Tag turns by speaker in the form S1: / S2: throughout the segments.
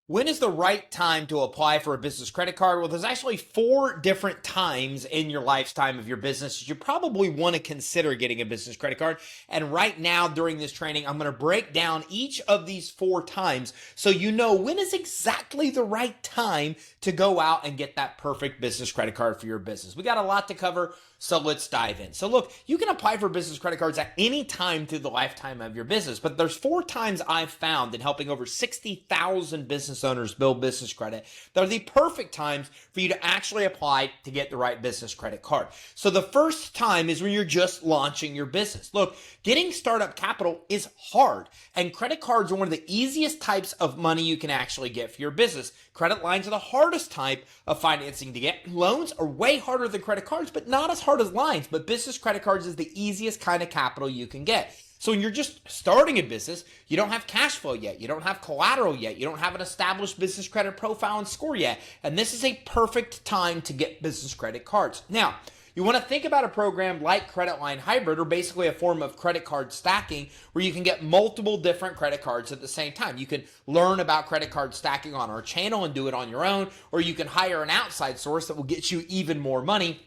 S1: When is the right time to apply for a business credit card? Well, there's actually 4 different times in your lifetime of your business that you probably want to consider getting a business credit card. And right now, during this training, I'm going to break down each of these 4 times so you know when is exactly the right time to go out and get that perfect business credit card for your business. We got a lot to cover, so let's dive in. So look, you can apply for business credit cards at any time through the lifetime of your business, but there's 4 times I've found in helping over 60,000 business owners build business credit that are the perfect times for you to actually apply to get the right business credit card. So the first time is when you're just launching your business. Look, getting startup capital is hard, and credit cards are one of the easiest types of money you can actually get for your business. Credit lines are the hardest type of financing to get. Loans are way harder than credit cards, but not as hard as lines. But business credit cards is the easiest kind of capital you can get. So when you're just starting a business, you don't have cash flow yet, you don't have collateral yet, you don't have an established business credit profile and score yet, and this is a perfect time to get business credit cards. Now, you want to think about a program like Credit Line Hybrid, or basically a form of credit card stacking, where you can get multiple different credit cards at the same time. You can learn about credit card stacking on our channel and do it on your own, or you can hire an outside source that will get you even more money.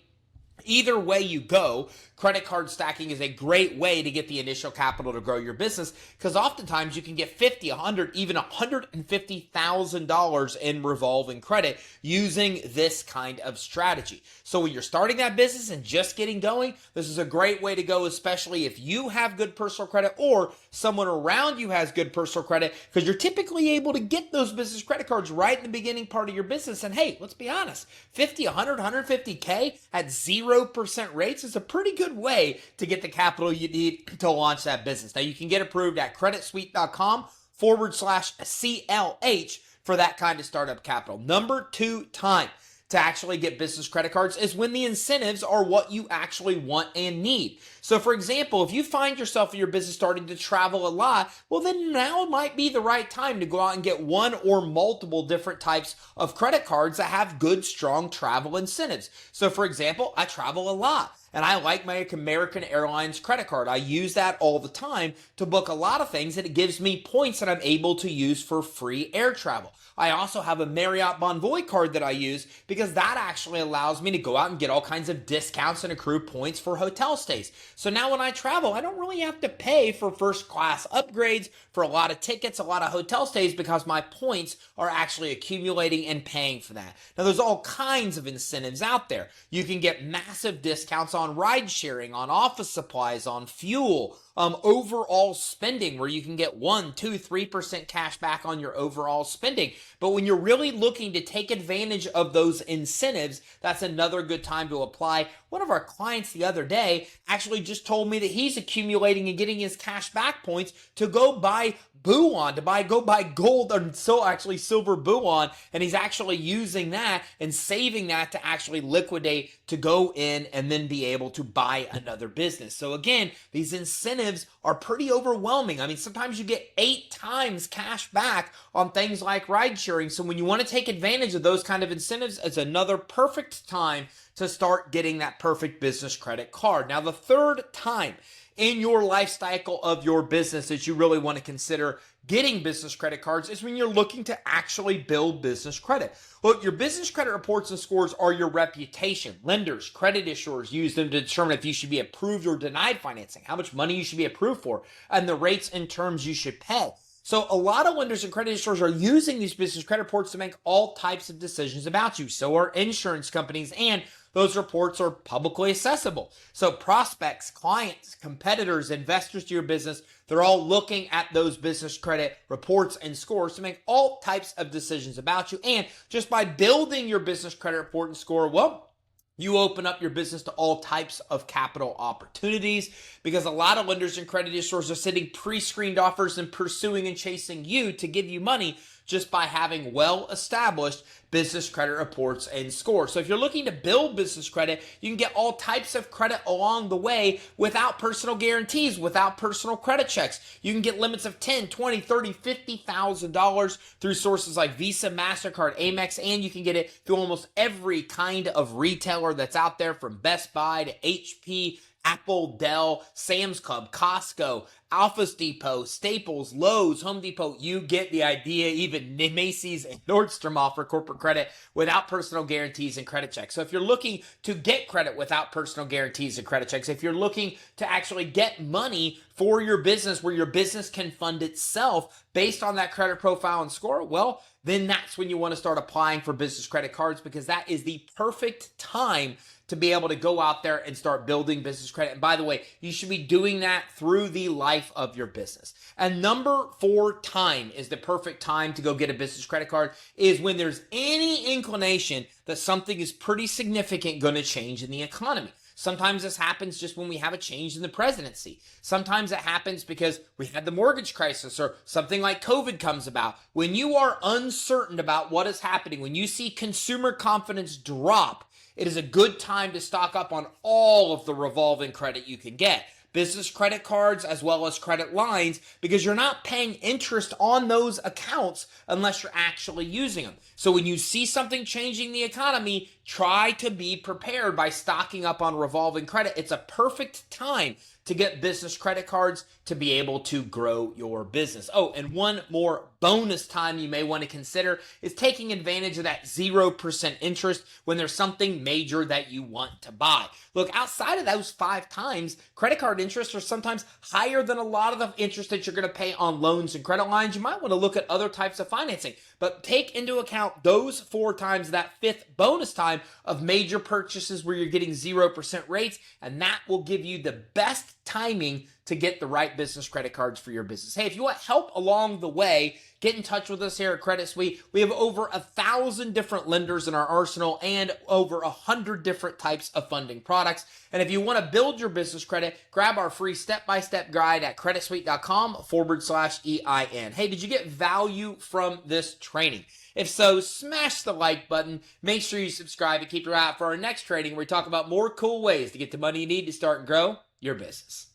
S1: Either way you go, credit card stacking is a great way to get the initial capital to grow your business, because oftentimes you can get $50, $100, even $150,000 in revolving credit using this kind of strategy. So when you're starting that business and just getting going, this is a great way to go, especially if you have good personal credit or someone around you has good personal credit, because you're typically able to get those business credit cards right in the beginning part of your business. And hey, let's be honest, 50, 100, 150K at 0% rates is a pretty good way to get the capital you need to launch that business. Now, you can get approved at creditsuite.com/CLH for that kind of startup capital. Number 2 time to actually get business credit cards is when the incentives are what you actually want and need. So for example, if you find yourself in your business starting to travel a lot, well then now might be the right time to go out and get one or multiple different types of credit cards that have good, strong travel incentives. So for example, I travel a lot, and I like my American Airlines credit card. I use that all the time to book a lot of things, and it gives me points that I'm able to use for free air travel. I also have a Marriott Bonvoy card that I use because that actually allows me to go out and get all kinds of discounts and accrue points for hotel stays. So now when I travel, I don't really have to pay for first class upgrades, for a lot of tickets, a lot of hotel stays, because my points are actually accumulating and paying for that. Now there's all kinds of incentives out there. You can get massive discounts on ride sharing, on office supplies, on fuel, overall spending, where you can get 1, 2, 3% cash back on your overall spending. But when you're really looking to take advantage of those incentives, that's another good time to apply. One of our clients the other day actually just told me that he's accumulating and getting his cash back points to go buy Buon, to go buy gold, and so actually silver Buon, and he's actually using that and saving that to actually liquidate, to go in and then be able to buy another business. So again, these incentives are pretty overwhelming. I mean, sometimes you get 8 times cash back on things like ride sharing. So when you want to take advantage of those kind of incentives, it's another perfect time to start getting that perfect business credit card. Now, the third time in your life cycle of your business that you really want to consider getting business credit cards is when you're looking to actually build business credit. Look, your business credit reports and scores are your reputation. Lenders, credit issuers use them to determine if you should be approved or denied financing, how much money you should be approved for, and the rates and terms you should pay. So a lot of lenders and credit issuers are using these business credit reports to make all types of decisions about you. So are insurance companies, and those reports are publicly accessible. So prospects, clients, competitors, investors to your business, they're all looking at those business credit reports and scores to make all types of decisions about you. And just by building your business credit report and score, well, you open up your business to all types of capital opportunities, because a lot of lenders and credit issuers are sending pre-screened offers and pursuing and chasing you to give you money just by having well-established business credit reports and scores. So if you're looking to build business credit, you can get all types of credit along the way without personal guarantees, without personal credit checks. You can get limits of $10, $20, $30, $50,000 through sources like Visa, MasterCard, Amex, and you can get it through almost every kind of retailer that's out there, from Best Buy to HP, Apple, Dell, Sam's Club, Costco, Office Depot, Staples, Lowe's, Home Depot. You get the idea. Even Macy's and Nordstrom offer corporate credit without personal guarantees and credit checks. So if you're looking to get credit without personal guarantees and credit checks, if you're looking to actually get money for your business where your business can fund itself based on that credit profile and score, well, then that's when you want to start applying for business credit cards, because that is the perfect time to be able to go out there and start building business credit. And by the way, you should be doing that through the life of your business. And number 4 time is the perfect time to go get a business credit card, is when there's any inclination that something is pretty significant going to change in the economy. Sometimes this happens just when we have a change in the presidency. Sometimes it happens because we had the mortgage crisis or something like COVID comes about. When you are uncertain about what is happening, when you see consumer confidence drop, it is a good time to stock up on all of the revolving credit you can get. Business credit cards as well as credit lines, because you're not paying interest on those accounts unless you're actually using them. So when you see something changing the economy, try to be prepared by stocking up on revolving credit. It's a perfect time to get business credit cards to be able to grow your business. Oh, and one more bonus time you may want to consider is taking advantage of that 0% interest when there's something major that you want to buy. Look, outside of those 5 times, credit card interest are sometimes higher than a lot of the interest that you're going to pay on loans and credit lines. You might want to look at other types of financing, but take into account those 4 times, that 5th bonus time of major purchases where you're getting 0% rates, and that will give you the best timing to get the right business credit cards for your business. Hey, if you want help along the way, get in touch with us here at Credit Suite. We have over 1,000 different lenders in our arsenal and over 100 different types of funding products. And if you want to build your business credit, grab our free step-by-step guide at creditsuite.com/EIN. Hey, did you get value from this training? If so, smash the like button. Make sure you subscribe and keep your eye out for our next training where we talk about more cool ways to get the money you need to start and grow your business.